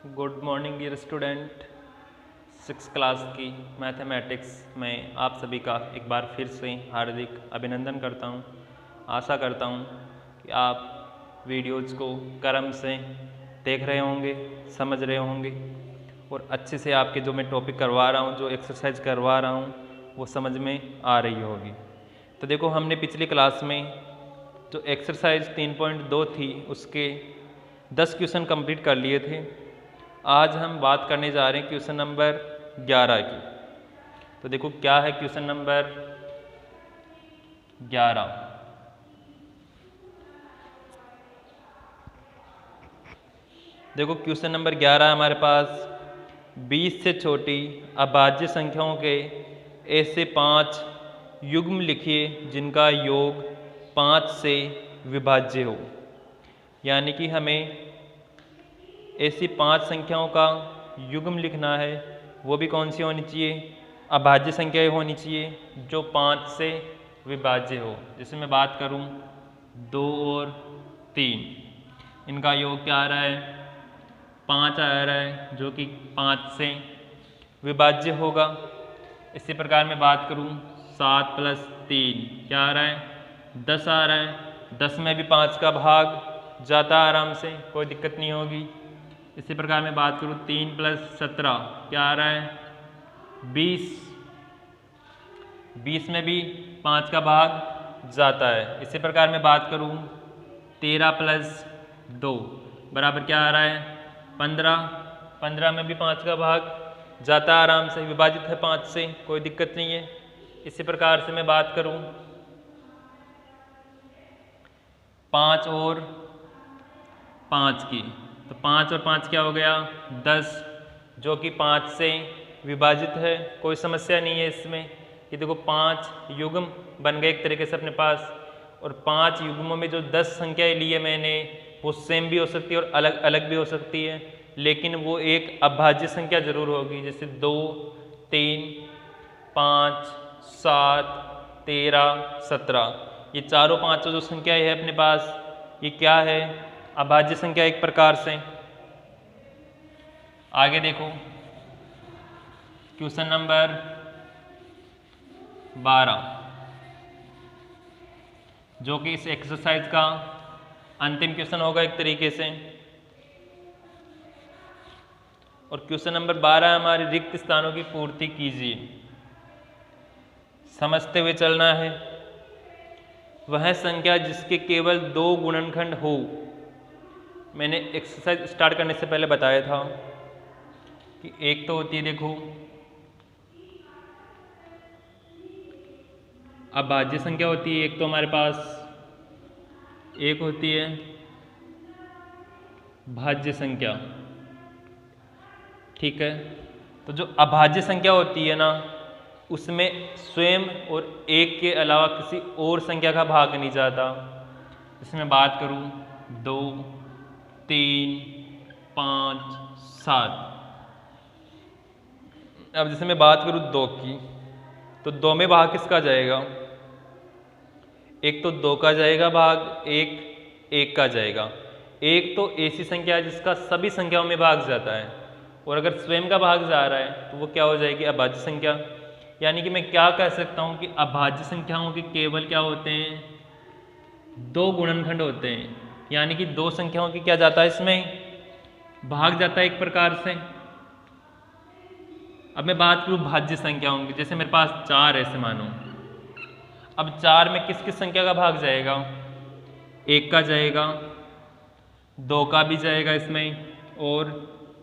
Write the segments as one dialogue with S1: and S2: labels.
S1: Good morning dear student. 6th class की mathematics में आप सभी का एक बार फिर से हार्दिक अभिनंदन करता हूं। आशा करता हूं कि आप वीडियोज़ को क्रम से देख रहे होंगे, समझ रहे होंगे और अच्छे से आपके जो मैं टॉपिक करवा रहा हूं, जो एक्सरसाइज करवा रहा हूं, वो समझ में आ रही होगी। तो देखो, हमने पिछली क्लास में जो एक्सरसाइज 3.2 थी उसके 10 क्वेश्चन कंप्लीट कर लिए थे। आज हम बात करने जा रहे हैं क्वेश्चन नंबर 11 की। तो देखो क्या है क्वेश्चन नंबर 11। देखो क्वेश्चन नंबर 11 हमारे पास 20 से छोटी अभाज्य संख्याओं के ऐसे 5 युग्म लिखिए जिनका योग 5 से विभाज्य हो। यानी कि हमें ऐसी 5 संख्याओं का युग्म लिखना है, वो भी कौन सी होनी चाहिए? अभाज्य संख्याएं होनी चाहिए जो 5 से विभाज्य हो। जैसे मैं बात करूं 2 और 3, इनका योग क्या आ रहा है? 5 आ रहा है, जो कि 5 से विभाज्य होगा। इसी प्रकार मैं बात करूं 7 + 3 क्या आ रहा है? 10 आ रहा है। 10 में भी 5 का भाग जाता आराम से, कोई दिक्कत नहीं होगी। इसी प्रकार मैं बात करूँ 3 + 17 क्या आ रहा है? 20। 20 में भी 5 का भाग जाता है। इसी प्रकार मैं बात करूँ 13 + 2 बराबर क्या आ रहा है? 15। 15 में भी 5 का भाग जाता आराम से, विभाजित है 5 से, कोई दिक्कत नहीं है। इसी प्रकार से मैं बात करूँ 5 और 5 की, तो 5 और 5 क्या हो गया? 10, जो कि 5 से विभाजित है, कोई समस्या नहीं है इसमें। ये देखो 5 युग्म बन गए एक तरीके से अपने पास, और 5 युग्मों में जो 10 संख्याएं ली है मैंने, वो सेम भी हो सकती है और अलग अलग भी हो सकती है, लेकिन वो एक अभाज्य संख्या जरूर होगी। जैसे 2, 3, 5, 7, 13, 17, ये चारों पांचों जो संख्याएं है अपने पास, ये क्या है? अभाज्य संख्या एक प्रकार से। आगे देखो क्वेश्चन नंबर 12, जो कि इस एक्सरसाइज का अंतिम क्वेश्चन होगा एक तरीके से। और क्वेश्चन नंबर 12 हमारे रिक्त स्थानों की पूर्ति कीजिए। समझते हुए चलना है। वह संख्या जिसके केवल 2 गुणनखंड हो। मैंने एक्सरसाइज स्टार्ट करने से पहले बताया था कि एक तो होती है, देखो अभाज्य संख्या होती है, एक तो हमारे पास एक होती है भाज्य संख्या। ठीक है, तो जो अभाज्य संख्या होती है ना, उसमें स्वयं और एक के अलावा किसी और संख्या का भाग नहीं जाता। जैसे मैं बात करूं 2, 3, 5, 7। अब जैसे मैं बात करूं 2 की, तो 2 में भाग किसका जाएगा? एक तो 2 का जाएगा भाग, एक 1 का जाएगा। एक तो ऐसी संख्या है जिसका सभी संख्याओं में भाग जाता है, और अगर स्वयं का भाग जा रहा है तो वो क्या हो जाएगी? अभाज्य संख्या। यानी कि मैं क्या कह सकता हूं कि अभाज्य संख्याओं के केवल क्या होते हैं? 2 गुणनखंड होते हैं। यानी कि 2 संख्याओं की क्या जाता है? इसमें भाग जाता है एक प्रकार से। अब मैं बात करूं भाज्य संख्याओं की, जैसे मेरे पास 4 ऐसे मानो। अब 4 में किस किस संख्या का भाग जाएगा? 1 का जाएगा, 2 का भी जाएगा इसमें, और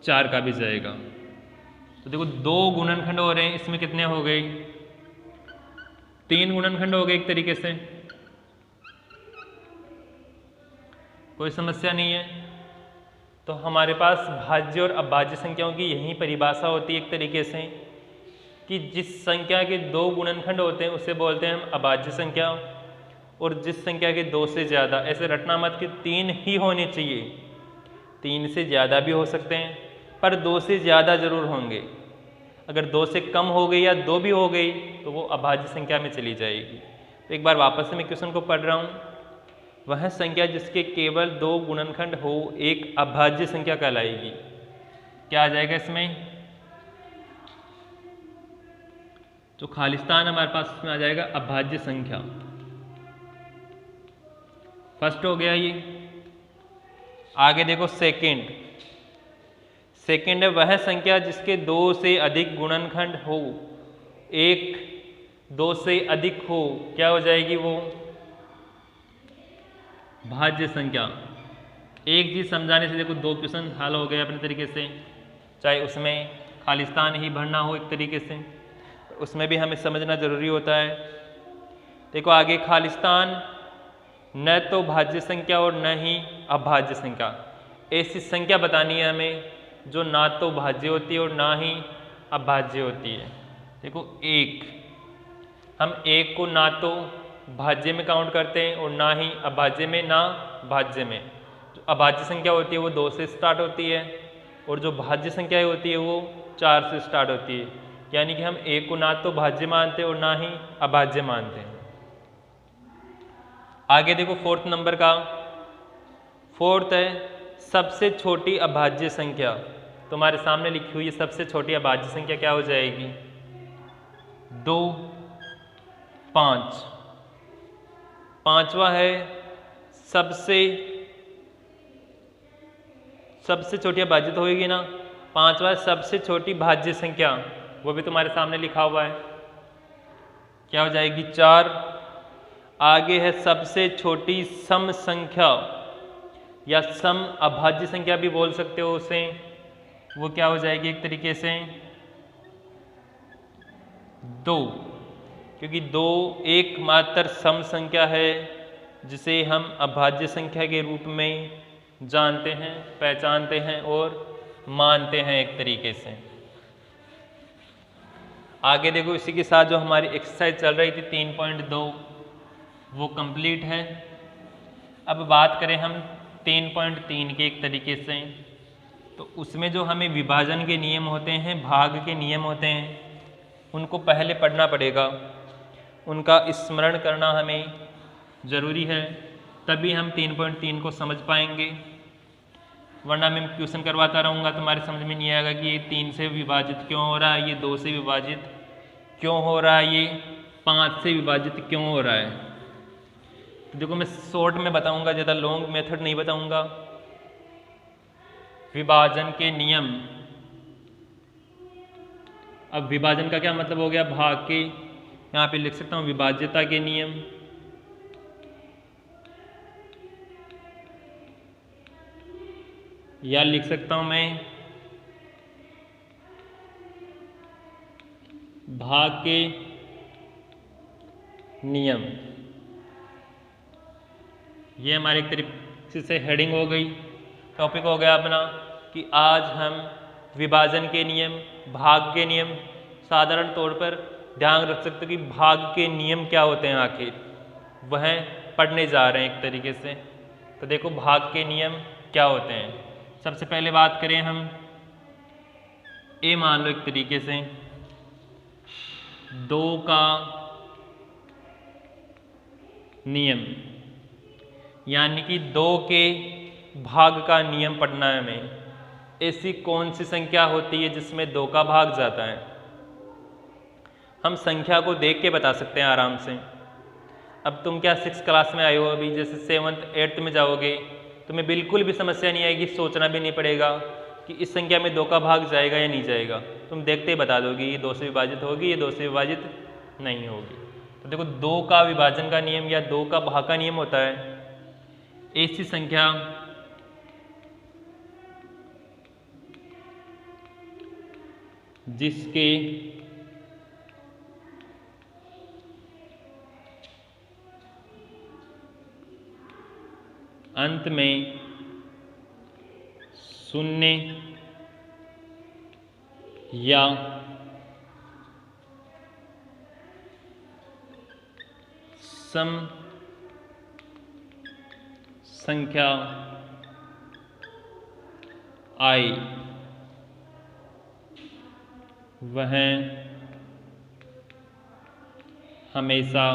S1: 4 का भी जाएगा। तो देखो 2 गुणनखंड हो रहे हैं, इसमें कितने हो गए? 3 गुणनखंड हो गए एक तरीके से, कोई समस्या नहीं है। तो हमारे पास भाज्य और अभाज्य संख्याओं की यही परिभाषा होती है एक तरीके से, कि जिस संख्या के 2 गुणनखंड होते हैं उसे बोलते हैं हम अभाज्य संख्या, और जिस संख्या के 2 से ज़्यादा, ऐसे रटना मत कि 3 ही होने चाहिए, 3 से ज़्यादा भी हो सकते हैं, पर 2 से ज़्यादा जरूर होंगे। अगर 2 से कम हो गई या 2 भी हो गई तो वो अभाज्य संख्या में चली जाएगी। तो एक बार वापस से मैं क्वेश्चन को पढ़ रहा हूँ। वह संख्या जिसके केवल 2 गुणनखंड हो एक अभाज्य संख्या कहलाएगी। क्या आ जाएगा इसमें, जो खालिस्तान हमारे पास इसमें आ जाएगा अभाज्य संख्या। फर्स्ट हो गया ये। आगे देखो सेकंड। सेकंड है वह संख्या जिसके 2 से अधिक गुणनखंड हो, एक 2 से अधिक हो, क्या हो जाएगी वो, भाज्य संख्या। एक चीज समझाने से देखो 2 क्वेश्चन हल हो गए अपने तरीके से, चाहे उसमें खालिस्तान ही भरना हो एक तरीके से, उसमें भी हमें समझना जरूरी होता है। देखो आगे खालिस्तान न तो भाज्य संख्या और न ही अभाज्य संख्या, ऐसी संख्या बतानी है हमें जो ना तो भाज्य होती है और ना ही अभाज्य होती है। देखो एक, हम एक को ना तो भाज्य में काउंट करते हैं और ना ही अभाज्य में, ना भाज्य में। जो अभाज्य संख्या होती है वो 2 से स्टार्ट होती है और जो भाज्य संख्या होती है वो 4 से स्टार्ट होती है। यानी कि हम एक को ना तो भाज्य मानते हैं और ना ही अभाज्य मानते हैं। आगे देखो फोर्थ नंबर का, फोर्थ है सबसे छोटी अभाज्य संख्या। तुम्हारे सामने लिखी हुई है सबसे छोटी अभाज्य संख्या क्या हो जाएगी, 2, 5। पांचवा है सबसे छोटी अभाज्य तो होगी ना, पांचवा है सबसे छोटी भाज्य संख्या, वो भी तुम्हारे सामने लिखा हुआ है, क्या हो जाएगी, 4। आगे है सबसे छोटी सम संख्या या सम अभाज्य संख्या भी बोल सकते हो उसे, वो क्या हो जाएगी एक तरीके से 2, क्योंकि 2 एकमात्र सम संख्या है जिसे हम अभाज्य संख्या के रूप में जानते हैं, पहचानते हैं और मानते हैं एक तरीके से। आगे देखो इसी के साथ जो हमारी एक्सरसाइज चल रही थी 3.2 वो कंप्लीट है। अब बात करें हम 3.3 के एक तरीके से, तो उसमें जो हमें विभाजन के नियम होते हैं, भाग के नियम होते हैं, उनको पहले पढ़ना पड़ेगा, उनका स्मरण करना हमें ज़रूरी है, तभी हम 3.3 को समझ पाएंगे। वरना मैं क्वेश्चन करवाता रहूँगा तुम्हारे समझ में नहीं आएगा कि ये 3 से विभाजित क्यों हो रहा है, ये 2 से विभाजित क्यों हो रहा है, ये 5 से विभाजित क्यों हो रहा है। तो देखो मैं शॉर्ट में बताऊँगा, ज़्यादा लॉन्ग मेथड नहीं बताऊँगा। विभाजन के नियम, अब विभाजन का क्या मतलब हो गया, भाग के, यहाँ पे लिख सकता हूँ विभाज्यता के नियम, या लिख सकता हूं मैं भाग के नियम। ये हमारे एक तरीके से हेडिंग हो गई, टॉपिक हो गया अपना कि आज हम विभाजन के नियम, भाग के नियम, साधारण तौर पर ध्यान रख सकते हो कि भाग के नियम क्या होते हैं आखिर, वह पढ़ने जा रहे हैं एक तरीके से। तो देखो भाग के नियम क्या होते हैं। सबसे पहले बात करें हम, ए मान लो एक तरीके से 2 का नियम, यानी कि 2 के भाग का नियम पढ़ना है हमें। ऐसी कौन सी संख्या होती है जिसमें 2 का भाग जाता है। हम संख्या को देख के बता सकते हैं आराम से। अब तुम क्या 6th क्लास में आए हो, अभी जैसे 7th 8th में जाओगे, तुम्हें बिल्कुल भी समस्या नहीं आएगी, सोचना भी नहीं पड़ेगा कि इस संख्या में 2 का भाग जाएगा या नहीं जाएगा। तुम देखते ही बता दोगे ये 2 से विभाजित होगी, ये 2 से विभाजित नहीं होगी। तो देखो 2 का विभाजन का नियम या 2 का भाग का नियम होता है ऐसी संख्या जिसके अंत में 0 या सम संख्या आई, वह हमेशा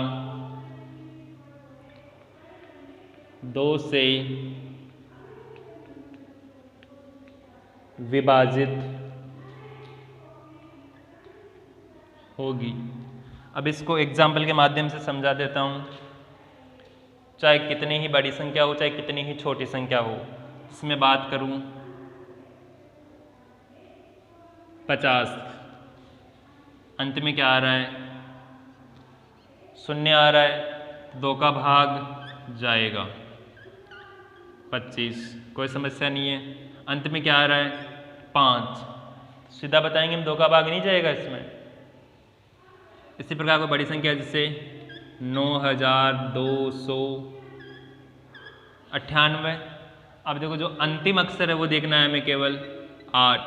S1: 2 से विभाजित होगी। अब इसको एग्जाम्पल के माध्यम से समझा देता हूँ। चाहे कितनी ही बड़ी संख्या हो, चाहे कितनी ही छोटी संख्या हो, इसमें बात करूँ 50, अंत में क्या आ रहा है? शून्य आ रहा है, 2 का भाग जाएगा 25, कोई समस्या नहीं है। अंत में क्या आ रहा है? 5, सीधा बताएंगे हम 2 का भाग नहीं जाएगा इसमें। इसी प्रकार कोई बड़ी संख्या जैसे 9298। अब देखो जो अंतिम अक्षर है वो देखना है हमें केवल 8,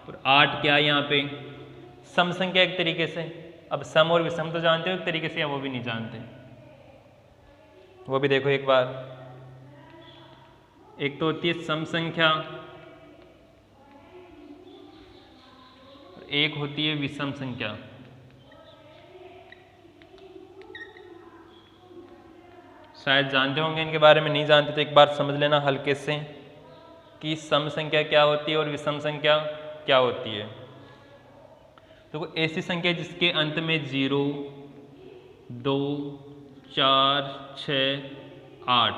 S1: और 8 क्या है यहाँ पे? सम संख्या एक तरीके से। अब सम और विषम तो जानते हो एक तरीके से, या वो भी नहीं जानते? वो भी देखो एक बार। एक तो होती है सम संख्या, एक होती है विषम संख्या। शायद जानते होंगे इनके बारे में, नहीं जानते तो एक बार समझ लेना हल्के से कि सम संख्या क्या होती है और विषम संख्या क्या होती है। तो कोई ऐसी संख्या जिसके अंत में 0, 2, 4, 6, 8,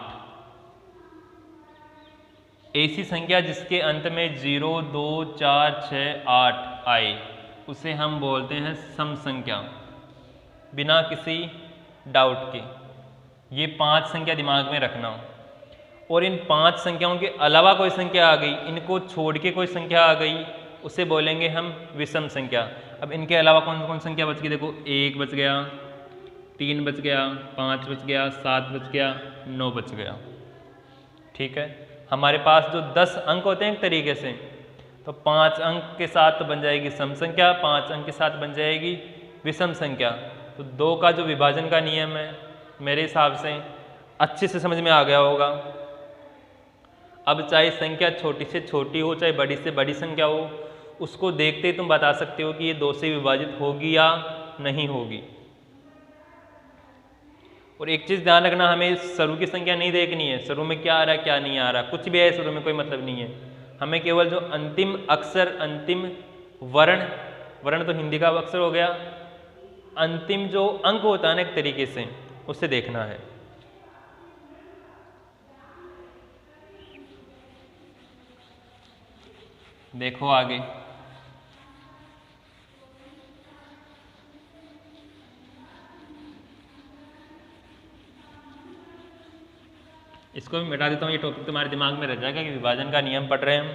S1: ऐसी संख्या जिसके अंत में 0, 2, 4, 6, 8 आए उसे हम बोलते हैं सम संख्या, बिना किसी डाउट के। ये 5 संख्या दिमाग में रखना। और इन 5 संख्याओं के अलावा कोई संख्या आ गई, इनको छोड़ के कोई संख्या आ गई, उसे बोलेंगे हम विषम संख्या। अब इनके अलावा कौन कौन संख्या बच गई? देखो 1 बच गया, 3 बच गया, 5 बच गया, 7 बच गया, 9 बच गया। ठीक है, हमारे पास जो 10 अंक होते हैं एक तरीके से, तो 5 अंक के साथ तो बन जाएगी सम संख्या, 5 अंक के साथ बन जाएगी विषम संख्या। तो 2 का जो विभाजन का नियम है मेरे हिसाब से अच्छे से समझ में आ गया होगा। अब चाहे संख्या छोटी से छोटी हो, चाहे बड़ी से बड़ी संख्या हो, उसको देखते ही तुम बता सकते हो कि ये 2 से विभाजित होगी या नहीं होगी। और एक चीज़ ध्यान रखना, हमें शुरू की संख्या नहीं देखनी है, शुरू में क्या आ रहा है क्या नहीं आ रहा, कुछ भी है शुरू में कोई मतलब नहीं है। हमें केवल जो अंतिम अक्षर, अंतिम वर्ण, वर्ण तो हिंदी का अक्षर हो गया, अंतिम जो अंक होता है ना एक तरीके से, उसे देखना है। देखो आगे, इसको भी मिटा देता हूँ, ये टॉपिक तुम्हारे दिमाग में रह जाएगा कि विभाजन का नियम पढ़ रहे हैं हम।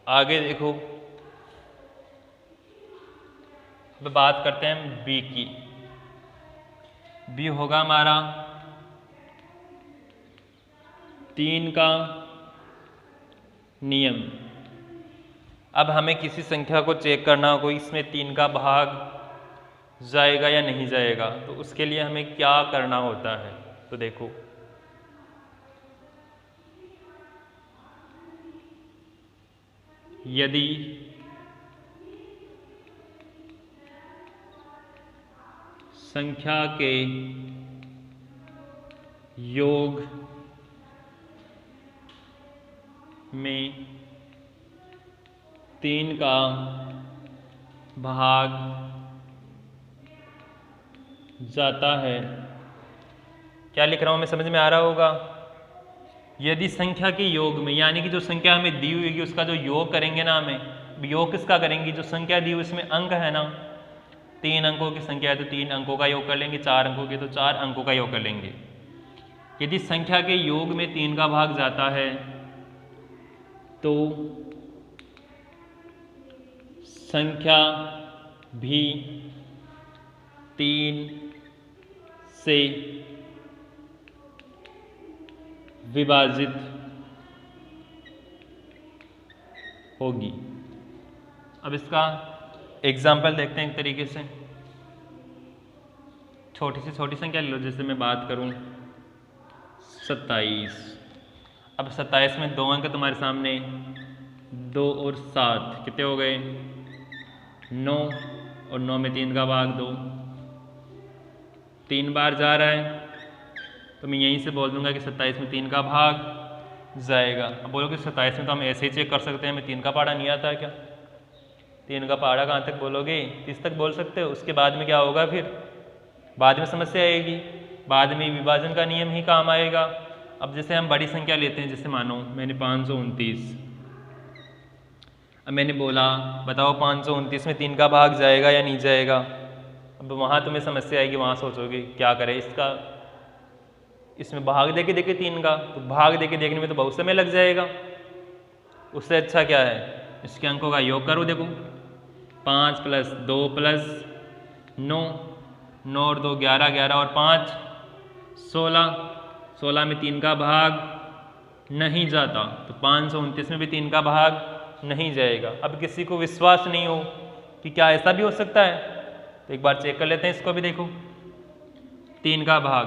S1: आगे देखो, अब बात करते हैं बी की। बी होगा हमारा 3 का नियम। अब हमें किसी संख्या को चेक करना हो, इसमें 3 का भाग जाएगा या नहीं जाएगा, तो उसके लिए हमें क्या करना होता है? तो देखो, यदि संख्या के योग में 3 का भाग जाता है, क्या लिख रहा हूँ मैं, समझ में आ रहा होगा? यदि संख्या के योग में, यानी कि जो संख्या हमें दी हुई है उसका जो योग करेंगे ना, हमें योग किसका करेंगे? जो संख्या दी हुई इसमें अंक है ना, 3 अंकों की संख्या है तो 3 अंकों का योग कर लेंगे, 4 अंकों की तो 4 अंकों का योग कर लेंगे। यदि संख्या के योग में 3 का भाग जाता है तो संख्या भी 3 से विभाजित होगी। अब इसका एग्जाम्पल देखते हैं एक तरीके से। छोटी से छोटी संख्या ले लो, जैसे मैं बात करूं 27। अब 27 में 2 अंक तुम्हारे सामने, 2 और 7 कितने हो गए? 9, और 9 में 3 का भाग 2, 3 बार जा रहा है, तो मैं यहीं से बोल दूंगा कि 27 में 3 का भाग जाएगा। अब बोलोगे 27 में तो हम ऐसे ही चेक कर सकते हैं, हमें 3 का पहाड़ा नहीं आता है क्या? 3 का पहाड़ा कहाँ तक बोलोगे? 30 तक बोल सकते हो। उसके बाद में क्या होगा? फिर बाद में समस्या आएगी, बाद में विभाजन का नियम ही काम आएगा। अब जैसे हम बड़ी संख्या लेते हैं, जैसे मानो मैंने 529, अब मैंने बोला बताओ 529 में 3 का भाग जाएगा या नहीं जाएगा? अब वहाँ तुम्हें समस्या आएगी, वहाँ सोचोगे क्या करें इसका, इसमें भाग देके देखे 3 का, तो भाग देके देखने में तो बहुत समय लग जाएगा। उससे अच्छा क्या है, इसके अंकों का योग करो। देखो 5 + 2 + 9, 9 और 2 11, 11 और 5 16, 16 में 3 का भाग नहीं जाता, तो 529 में भी 3 का भाग नहीं जाएगा। अब किसी को विश्वास नहीं हो कि क्या ऐसा भी हो सकता है, तो एक बार चेक कर लेते हैं इसको भी। देखो 3 का भाग,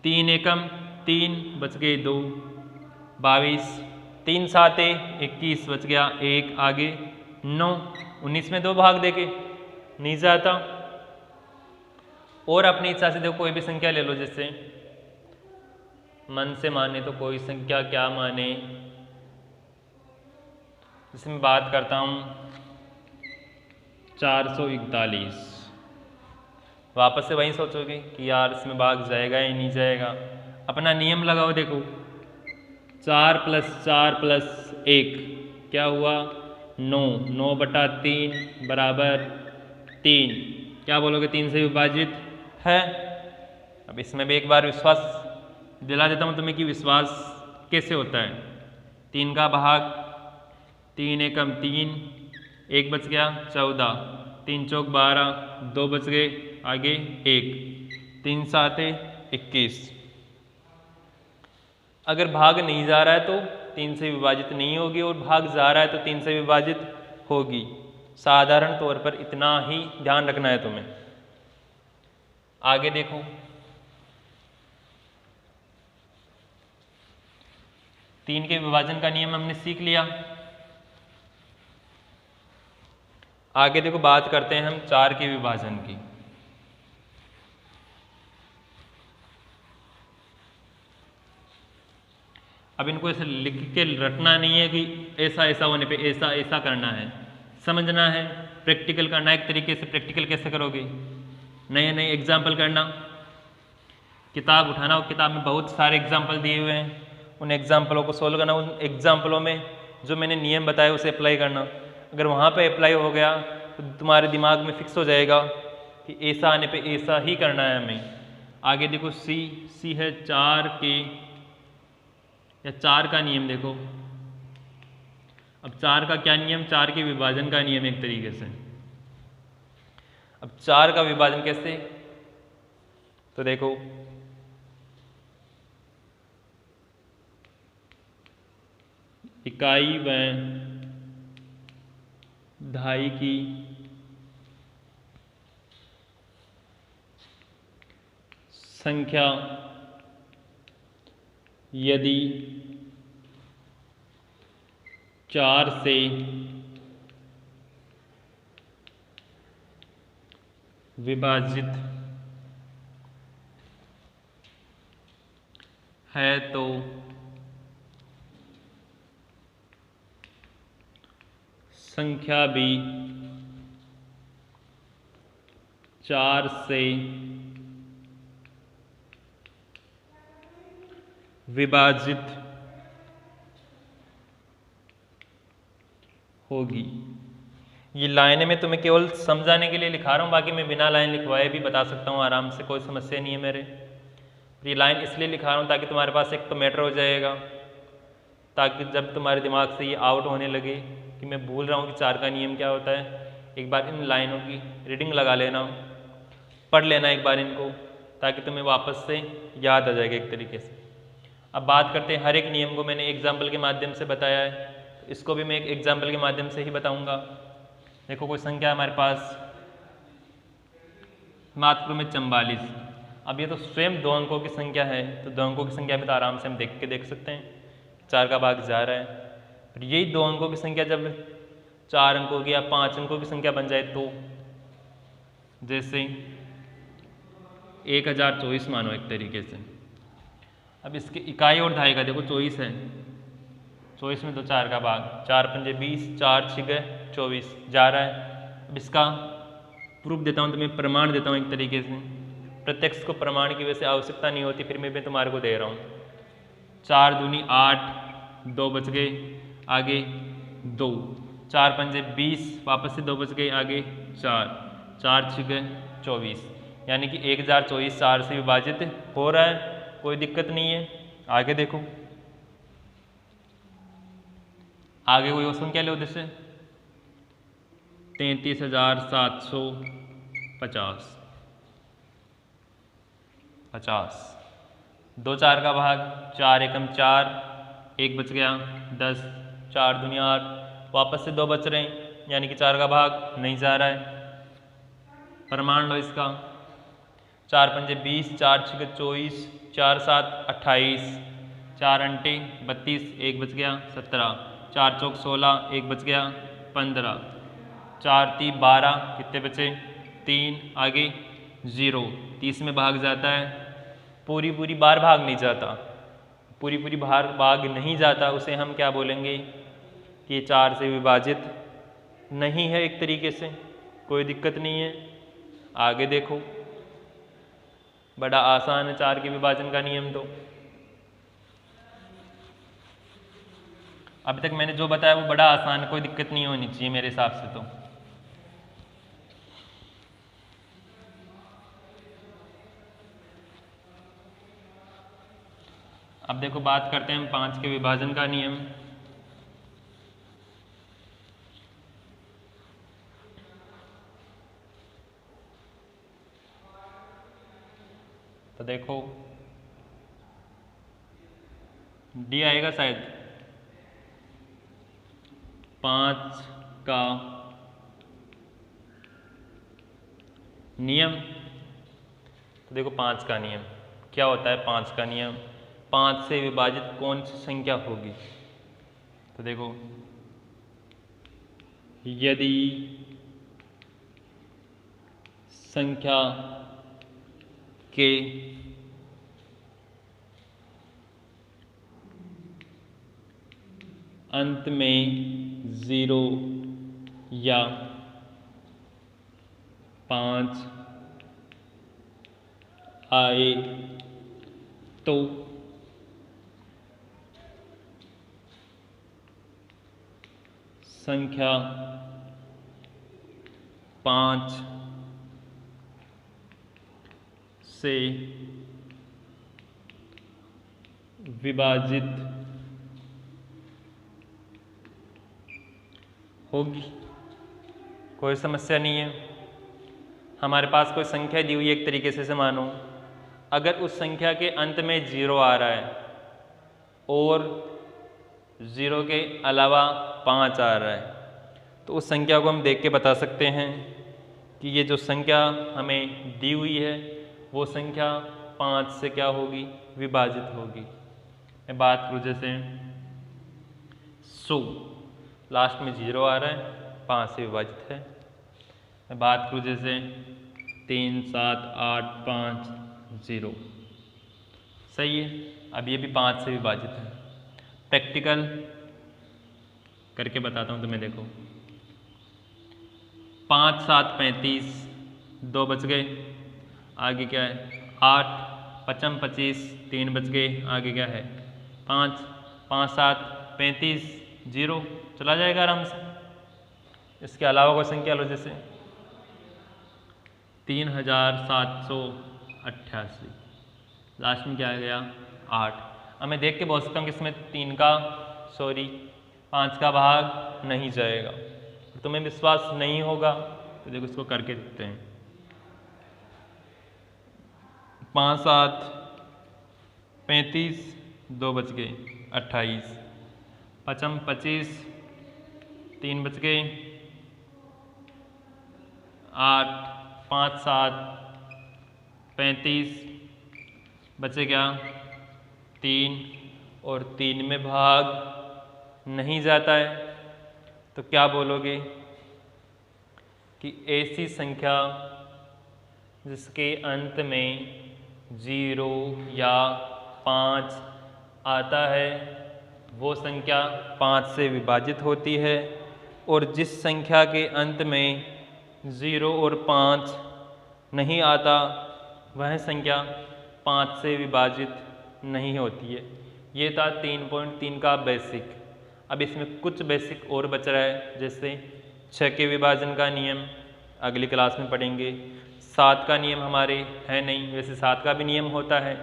S1: 3 एकम 3 बच गए 2, 22, 3 7 21 बच गया 1, आगे 9, 19 में 2 भाग देके नहीं जाता। और अपनी इच्छा से देखो कोई भी संख्या ले लो, जैसे मन से माने तो कोई संख्या क्या माने, जैसे मैं बात करता हूँ 441, वापस से वहीं सोचोगे कि यार इसमें भाग जाएगा या नहीं जाएगा। अपना नियम लगाओ। देखो 4 + 4 + 1 क्या हुआ? 9, 9/3 = 3। क्या बोलोगे? 3 से विभाजित है। अब इसमें भी एक बार विश्वास दिला देता हूँ तुम्हें कि विश्वास कैसे होता है। 3 का भाग, 3 एकम 3, 1 बच गया 14, 3 चौक 12, 2 बच गए आगे 1, 3 7 21। अगर भाग नहीं जा रहा है तो 3 से विभाजित नहीं होगी, और भाग जा रहा है तो 3 से विभाजित होगी। साधारण तौर पर इतना ही ध्यान रखना है तुम्हें। आगे देखो 3 के विभाजन का नियम हमने सीख लिया। आगे देखो बात करते हैं हम 4 के विभाजन की। अब इनको ऐसे लिख के रटना नहीं है कि ऐसा ऐसा होने पे ऐसा ऐसा करना है, समझना है, प्रैक्टिकल करना है। एक तरीके से प्रैक्टिकल कैसे करोगे? नए नए एग्जाम्पल करना, किताब उठाना, और किताब में बहुत सारे एग्जाम्पल दिए हुए हैं, उन एग्जाम्पलों को सोल्व करना, उन एग्जाम्पलों में जो मैंने नियम बताए उसे अप्लाई करना। अगर वहाँ पे अप्लाई हो गया तो तुम्हारे दिमाग में फिक्स हो जाएगा कि ऐसा आने पे ऐसा ही करना है हमें। आगे देखो सी है 4 के या 4 का नियम। देखो अब 4 का क्या नियम? 4 के विभाजन का नियम एक तरीके से। अब 4 का विभाजन कैसे? तो देखो इकाई व दहाई की संख्या यदि 4 से विभाजित है तो संख्या भी 4 से विभाजित होगी। ये लाइनें मैं तुम्हें केवल समझाने के लिए लिखा रहा हूँ, बाकी मैं बिना लाइन लिखवाए भी बता सकता हूँ आराम से, कोई समस्या नहीं है मेरे। ये लाइन इसलिए लिखा रहा हूँ ताकि तुम्हारे पास एक तो मैटर हो जाएगा, ताकि जब तुम्हारे दिमाग से ये आउट होने लगे कि मैं भूल रहा हूँ कि 4 का नियम क्या होता है, एक बार इन लाइनों की रीडिंग लगा लेना, पढ़ लेना एक बार इनको, ताकि तुम्हें वापस से याद आ जाएगा एक तरीके से। अब बात करते हैं, हर एक नियम को मैंने एग्जाम्पल के माध्यम से बताया है, इसको भी मैं एक एग्जाम्पल के माध्यम से ही बताऊंगा। देखो कोई संख्या हमारे पास मात्र में 44। अब ये तो स्वयं 2 अंकों की संख्या है, तो 2 अंकों की संख्या में तो आराम से हम देख सकते हैं 4 का भाग जा रहा है। और यही 2 अंकों की संख्या जब 4 अंकों की या 5 अंकों की संख्या बन जाए, तो जैसे 1024 मानो एक तरीके से। अब इसकी इकाई और दहाई का देखो 24 है, 24 में 2 4 का भाग, 4 पंजे 20, 4 6 24 जा रहा है। अब इसका प्रूफ देता हूँ, तुम्हें प्रमाण देता हूँ एक तरीके से। प्रत्यक्ष को प्रमाण की वजह से आवश्यकता नहीं होती, फिर मैं तुम्हारे को दे रहा हूँ। 4 दूनी 8, 2 बच गए, आगे 2, 4 पंजे 20, वापस से 2 बच गए, आगे 4, 4 6 24, यानी कि 1024 4 से विभाजित हो रहा है, कोई दिक्कत नहीं है। आगे देखो, आगे कोई और संख्या लो जैसे 33,750 50, 2 4 का भाग, 4 एकम 4, 1 बच गया 10, 4 दूनी 8, वापस से 2 बच रहे हैं, यानी कि 4 का भाग नहीं जा रहा है। प्रमाण लो इसका, 4 पंजे 20, 4 6 24, 4 7 28, 4 अंटे 32, 1 बच गया 17, 4 चौक 16, 1 बच गया 15, 4 3 12, कितने बचे 3, आगे 0, 30 में भाग जाता है, पूरी पूरी बार भाग नहीं जाता, पूरी पूरी बार भाग नहीं जाता, उसे हम क्या बोलेंगे कि 4 से विभाजित नहीं है एक तरीके से, कोई दिक्कत नहीं है। आगे देखो, बड़ा आसान है 4 के विभाजन का नियम। तो अभी तक मैंने जो बताया वो बड़ा आसान है, कोई दिक्कत नहीं होनी चाहिए मेरे हिसाब से। तो अब देखो, बात करते हैं हम 5 के विभाजन का नियम। तो देखो, डी आएगा शायद 5 का नियम। तो देखो 5 का नियम क्या होता है। 5 का नियम, 5 से विभाजित कौन सी संख्या होगी। तो देखो, यदि संख्या के अंत में 0 या 5 आए तो संख्या 5 से विभाजित होगी। कोई समस्या नहीं है। हमारे पास कोई संख्या दी हुई है एक तरीके से मानो, अगर उस संख्या के अंत में 0 आ रहा है और 0 के अलावा 5 आ रहा है, तो उस संख्या को हम देख के बता सकते हैं कि ये जो संख्या हमें दी हुई है वो संख्या 5 से क्या होगी, विभाजित होगी। मैं बात करूँ जैसे 100, लास्ट में 0 आ रहा है, 5 से विभाजित है। मैं बात करूँ जैसे 3 7 8 5 0, सही है। अब ये भी 5 से विभाजित है। प्रैक्टिकल करके बताता हूँ तुम्हें। देखो, 5 7 35, 2 बच गए, आगे क्या है 8, 5 25, 3 बच गए, आगे क्या है 5, 5 7 35, 0 चला जाएगा आराम से। इसके अलावा कोई संख्या लो जैसे 3788, लास्ट में क्या आ गया 8। अब मैं देख के बोल सकता हूँ कि इसमें 5 का भाग नहीं जाएगा। तुम्हें विश्वास नहीं होगा तो देखो इसको करके देखते हैं। 5 7 35, 2 बच गए 28, 5 25, 3 बच गए 8, 5 7 35, बचे क्या 3, और 3 में भाग नहीं जाता है। तो क्या बोलोगे कि ऐसी संख्या जिसके अंत में 0 या 5 आता है वो संख्या 5 से विभाजित होती है, और जिस संख्या के अंत में 0 और 5 नहीं आता वह संख्या 5 से विभाजित नहीं होती है। ये था 3.3 का बेसिक। अब इसमें कुछ बेसिक और बच रहा है, जैसे 6 के विभाजन का नियम अगली क्लास में पढ़ेंगे। 7 का नियम हमारे है नहीं, वैसे 7 का भी नियम होता है,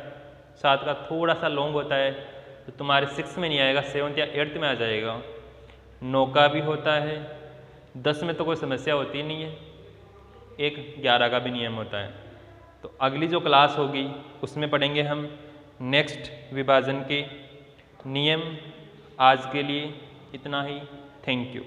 S1: 7 का थोड़ा सा लॉन्ग होता है, तो तुम्हारे 6 में नहीं आएगा, 7th या 8th में आ जाएगा। 9 का भी होता है, 10 में तो कोई समस्या होती नहीं है, एक 11 का भी नियम होता है। तो अगली जो क्लास होगी उसमें पढ़ेंगे हम नेक्स्ट विभाजन के नियम। आज के लिए इतना ही। Thank you.